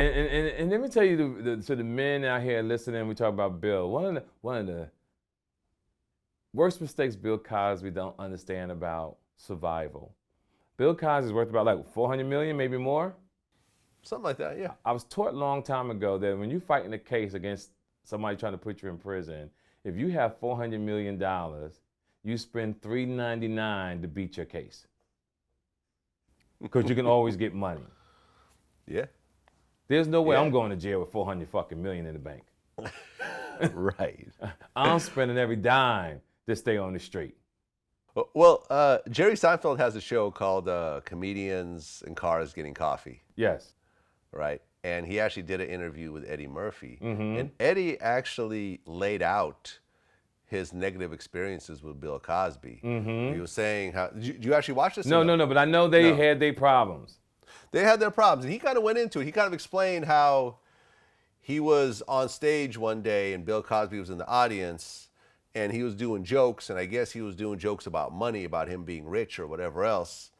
And let me tell you, to the men out here listening, we talk about Bill. One of the worst mistakes Bill Cosby don't understand about survival. Bill Cosby is worth about like $400 million, maybe more. Something like that, yeah. I was taught a long time ago that when you're fighting a case against somebody trying to put you in prison, if you have $400 million, you spend $399 to beat your case. Because you can always get money. Yeah. There's no way Yeah. I'm going to jail with $400 million in the bank. Right. I'm spending every dime to stay on the street. Well, Jerry Seinfeld has a show called Comedians in Cars Getting Coffee. Yes. Right? And he actually did an interview with Eddie Murphy. Mm-hmm. And Eddie actually laid out his negative experiences with Bill Cosby. Mm-hmm. He was saying how, did you actually watch this? No, but I know they had their problems. They had their problems. And he kind of went into it. He kind of explained how he was on stage one day and Bill Cosby was in the audience and he was doing jokes. And I guess he was doing jokes about money, about him being rich or whatever else.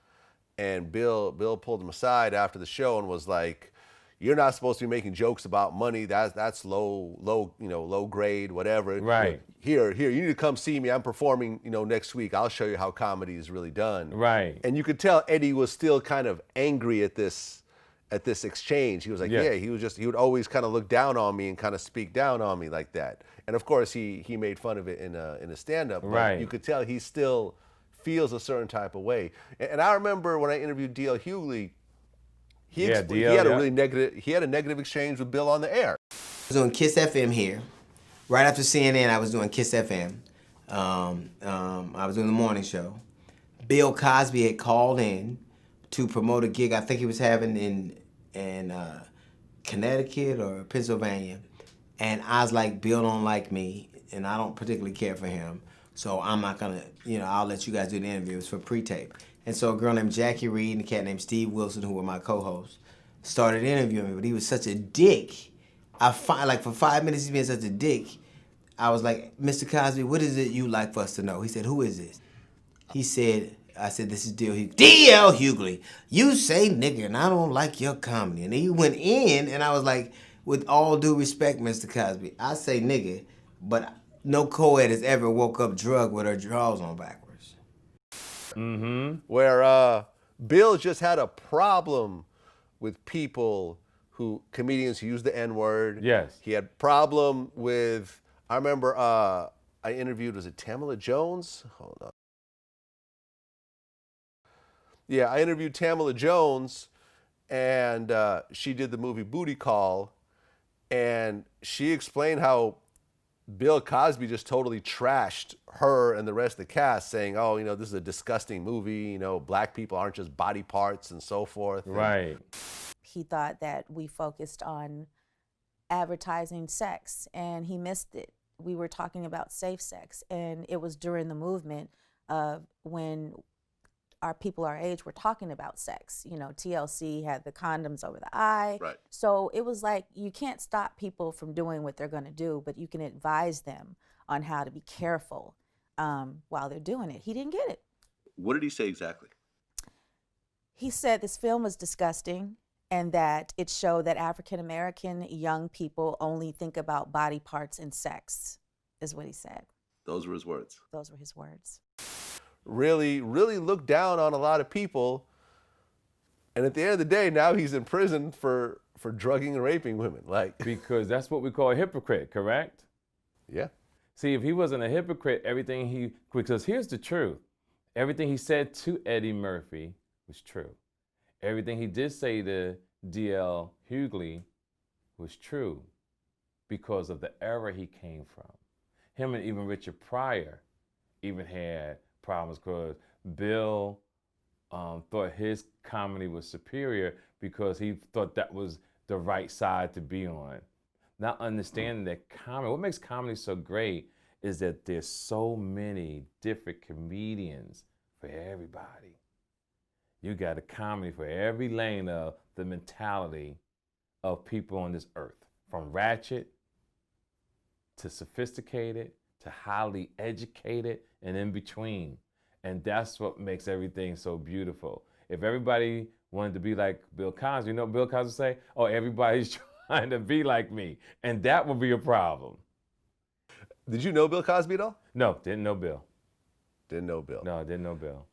And Bill pulled him aside after the show and was like, "You're not supposed to be making jokes about money. That's low grade, whatever. Right. Here, you need to come see me. I'm performing, next week. I'll show you how comedy is really done." Right. And you could tell Eddie was still kind of angry at this exchange. He was like, Yeah. he would always kind of look down on me and kind of speak down on me like that. And of course he made fun of it in a stand-up. But Right. you could tell he still feels a certain type of way. And I remember when I interviewed D.L. Hughley, he had a negative exchange with Bill on the air. I was doing Kiss FM here. Right after CNN, I was doing Kiss FM. I was doing the morning show. Bill Cosby had called in to promote a gig I think he was having in Connecticut or Pennsylvania. And I was like, Bill don't like me, and I don't particularly care for him. So I'm not gonna, I'll let you guys do the interview. It's for pre-tape. And so a girl named Jackie Reed and a cat named Steve Wilson, who were my co-hosts, started interviewing me, but he was such a dick. For 5 minutes he's been such a dick. I was like, "Mr. Cosby, what is it you like for us to know?" He said, "Who is this?" I said, "This is D.L. Hughley." D.L. Hughley, you say nigger, and I don't like your comedy. And he went in, and I was like, with all due respect, Mr. Cosby, I say nigger, but no co-ed has ever woke up drug with her drawers on backwards. Mm-hmm. Where Bill just had a problem with comedians who use the N-word. Yes. He had problem with, I remember I interviewed, was it Tamala Jones? Hold on. Yeah, I interviewed Tamala Jones, and she did the movie Booty Call, and she explained how Bill Cosby just totally trashed her and the rest of the cast, saying, "Oh, this is a disgusting movie. Black people aren't just body parts and so forth." Right. He thought that we focused on advertising sex, and he missed it. We were talking about safe sex, and it was during the movement of when our people our age were talking about sex. TLC had the condoms over the eye. Right. So it was like, you can't stop people from doing what they're going to do, but you can advise them on how to be careful while they're doing it. He didn't get it. What did he say exactly? He said this film was disgusting and that it showed that African-American young people only think about body parts and sex, is what he said. Those were his words. Those were his words. Really, really looked down on a lot of people. And at the end of the day, now he's in prison for drugging and raping women. Because that's what we call a hypocrite, correct? Yeah. See, if he wasn't a hypocrite, because here's the truth. Everything he said to Eddie Murphy was true. Everything he did say to D.L. Hughley was true because of the era he came from. Him and even Richard Pryor even had problems because Bill thought his comedy was superior because he thought that was the right side to be on. Not understanding that comedy, what makes comedy so great is that there's so many different comedians for everybody. You got a comedy for every lane of the mentality of people on this earth, from ratchet to sophisticated to highly educated and in between. And that's what makes everything so beautiful. If everybody wanted to be like Bill Cosby. You know what Bill Cosby say? Oh, everybody's trying to be like me. And that would be a problem. Did you know Bill Cosby at all? No, didn't know Bill. Didn't know Bill. No, I didn't know Bill.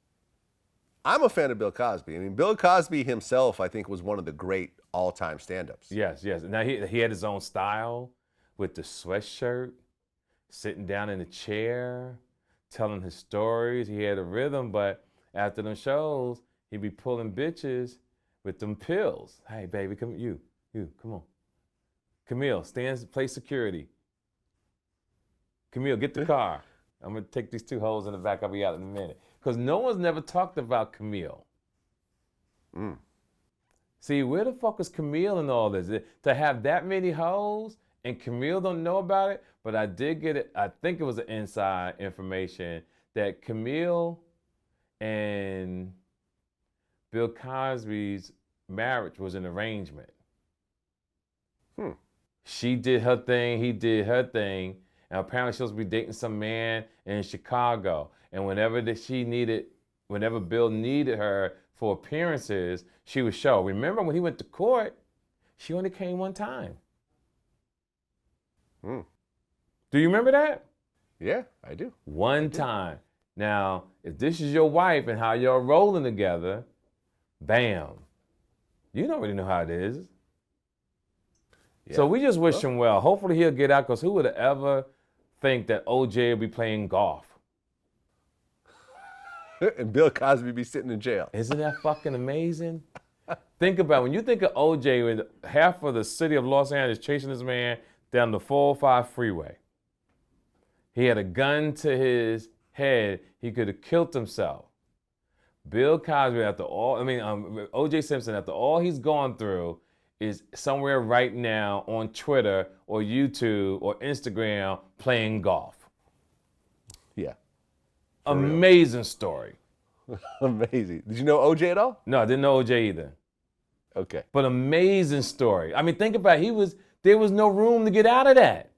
I'm a fan of Bill Cosby. I mean, Bill Cosby himself, I think, was one of the great all-time stand-ups. Yes, yes. Now he had his own style with the sweatshirt, sitting down in a chair, telling his stories. He had a rhythm, but after them shows, he'd be pulling bitches with them pills. Hey, baby, come come on. Camille, play security. Camille, get the car. I'm gonna take these two hoes in the back. I'll be out in a minute. Because no one's never talked about Camille. See, where the fuck is Camille in all this? To have that many hoes and Camille don't know about it, but I did get it. I think it was an inside information that Camille and Bill Cosby's marriage was an arrangement. She did her thing, he did her thing, and apparently she was supposed to be dating some man in Chicago. And whenever Bill needed her for appearances, she would show. Remember when he went to court, she only came one time. Do you remember that? Yeah, I do. One time. Now, if this is your wife and how y'all rolling together, bam. You don't really know how it is. Yeah. So we just wish him well. Hopefully he'll get out, because who would have ever think that OJ would be playing golf? And Bill Cosby be sitting in jail. Isn't that fucking amazing? Think about it. When you think of OJ, with half of the city of Los Angeles chasing this man down the 405 freeway. He had a gun to his head. He could have killed himself. Bill Cosby, OJ Simpson, after all he's gone through, is somewhere right now on Twitter or YouTube or Instagram playing golf. Yeah. Amazing story. Amazing. Did you know OJ at all? No, I didn't know OJ either. Okay. But amazing story. I mean, think about it. There was no room to get out of that.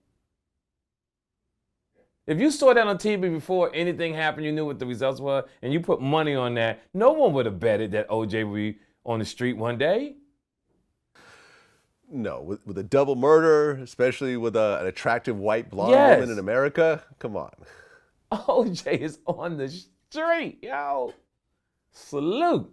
If you saw that on TV before anything happened, you knew what the results were, and you put money on that, no one would have betted that OJ would be on the street one day. No, with a double murder, especially with an attractive white blonde Yes. woman in America, come on. OJ is on the street, yo. Salute.